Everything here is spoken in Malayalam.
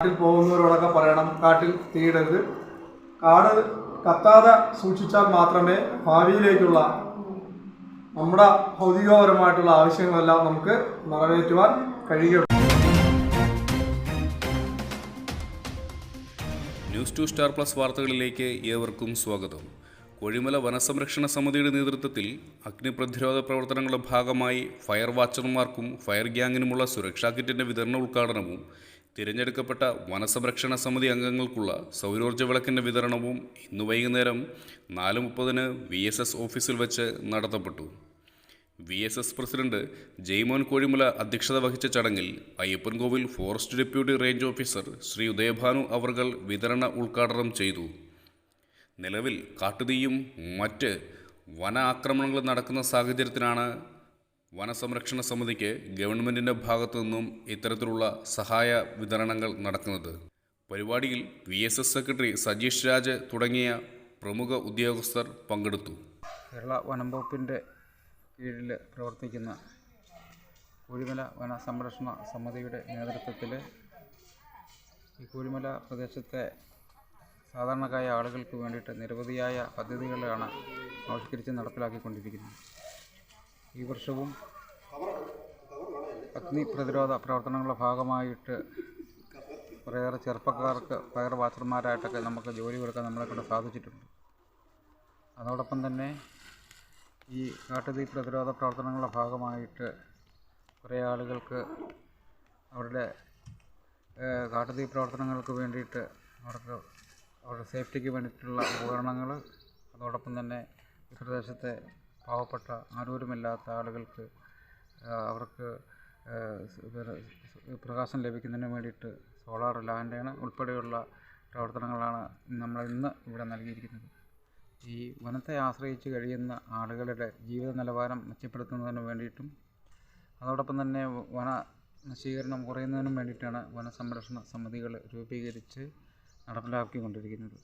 കാട്ടിൽ പോകുന്നവരോടൊക്കെ പറയണം, കാട്ടിൽ തീയിടരുത്. കാട് കത്താതെ സൂക്ഷിച്ചാൽ മാത്രമേ ഭാവിയിലേക്കുള്ള നമ്മുടെ ഭൗതികപരമായിട്ടുള്ള ആവശ്യങ്ങളെല്ലാം നമുക്ക് നിറവേറ്റുവാൻ കഴിയുകയുള്ളൂ. ന്യൂസ് 2 സ്റ്റാർ പ്ലസ് വാർത്തകളിലേക്ക് ഏവർക്കും സ്വാഗതം. കൊഴിമല വനസംരക്ഷണ സമിതിയുടെ നേതൃത്വത്തിൽ അഗ്നിപ്രതിരോധ പ്രവർത്തനങ്ങളുടെ ഭാഗമായി ഫയർ വാച്ചർമാർക്കും ഫയർ ഗ്യാങ്ങിനുമുള്ള സുരക്ഷാ കിറ്റിൻ്റെ വിതരണ ഉദ്ഘാടനവും തിരഞ്ഞെടുക്കപ്പെട്ട വനസംരക്ഷണ സമിതി അംഗങ്ങൾക്കുള്ള സൗരോർജ്ജ വിളക്കിൻ്റെ വിതരണവും ഇന്ന് വൈകുന്നേരം 4:30 VSS ഓഫീസിൽ വെച്ച് നടത്തപ്പെട്ടു. VSS പ്രസിഡന്റ് ജയ്മോൻ കോഴിമല അധ്യക്ഷത വഹിച്ച ചടങ്ങിൽ Ayyappankovil forest deputy range officer Shri Udayabhanu അവർകൾ വിതരണ ഉദ്ഘാടനം ചെയ്തു. നിലവിൽ കാട്ടുതീയും മറ്റ് വന ആക്രമണങ്ങളും നടക്കുന്ന സാഹചര്യത്തിലാണ് വനസംരക്ഷണ സമിതിക്ക് ഗവൺമെൻറ്റിൻ്റെ ഭാഗത്തു നിന്നും ഇത്തരത്തിലുള്ള സഹായ വിതരണങ്ങൾ നടക്കുന്നത്. പരിപാടിയിൽ VSS സെക്രട്ടറി സജീഷ് രാജ് തുടങ്ങിയ പ്രമുഖ ഉദ്യോഗസ്ഥർ പങ്കെടുത്തു. കേരള വനം വകുപ്പിൻ്റെ കീഴിൽ പ്രവർത്തിക്കുന്ന കൊഴിമല വന സംരക്ഷണ സമിതിയുടെ നേതൃത്വത്തിൽ ഈ കൊഴിമല പ്രദേശത്തെ സാധാരണക്കാരായ ആളുകൾക്ക് വേണ്ടിയിട്ട് നിരവധിയായ പദ്ധതികളാണ് ആവിഷ്കരിച്ച് നടപ്പിലാക്കിക്കൊണ്ടിരിക്കുന്നത്. ഈ വർഷവും അഗ്നി പ്രതിരോധ പ്രവർത്തനങ്ങളുടെ ഭാഗമായിട്ട് കുറേയേറെ ചെറുപ്പക്കാർക്ക് ഫയർ വാച്ചർമാരായിട്ടൊക്കെ നമുക്ക് ജോലി കൊടുക്കാൻ നമ്മളെക്കൊണ്ട് സാധിച്ചിട്ടുണ്ട്. അതോടൊപ്പം തന്നെ ഈ കാട്ടുതീ പ്രതിരോധ പ്രവർത്തനങ്ങളുടെ ഭാഗമായിട്ട് കുറേ ആളുകൾക്ക് അവരുടെ കാട്ടുതീ പ്രവർത്തനങ്ങൾക്ക് വേണ്ടിയിട്ട് അവരുടെ സേഫ്റ്റിക്ക് വേണ്ടിയിട്ടുള്ള ഉപകരണങ്ങൾ, അതോടൊപ്പം തന്നെ ഈ പ്രദേശത്തെ പാവപ്പെട്ട ആരോരുമില്ലാത്ത ആളുകൾക്ക് അവർക്ക് പ്രകാശം ലഭിക്കുന്നതിന് വേണ്ടിയിട്ട് സോളാർ ലാൻറ്റേൺ ഉൾപ്പെടെയുള്ള പ്രവർത്തനങ്ങളാണ് നമ്മൾ ഇന്ന് ഇവിടെ നൽകിയിരിക്കുന്നത്. ഈ വനത്തെ ആശ്രയിച്ച് കഴിയുന്ന ആളുകളുടെ ജീവിത നിലവാരം മെച്ചപ്പെടുത്തുന്നതിന് വേണ്ടിയിട്ടും അതോടൊപ്പം തന്നെ വന നശീകരണം കുറയുന്നതിനും വേണ്ടിയിട്ടാണ് വനസംരക്ഷണ സമിതികൾ രൂപീകരിച്ച് നടപ്പിലാക്കിക്കൊണ്ടിരിക്കുന്നത്.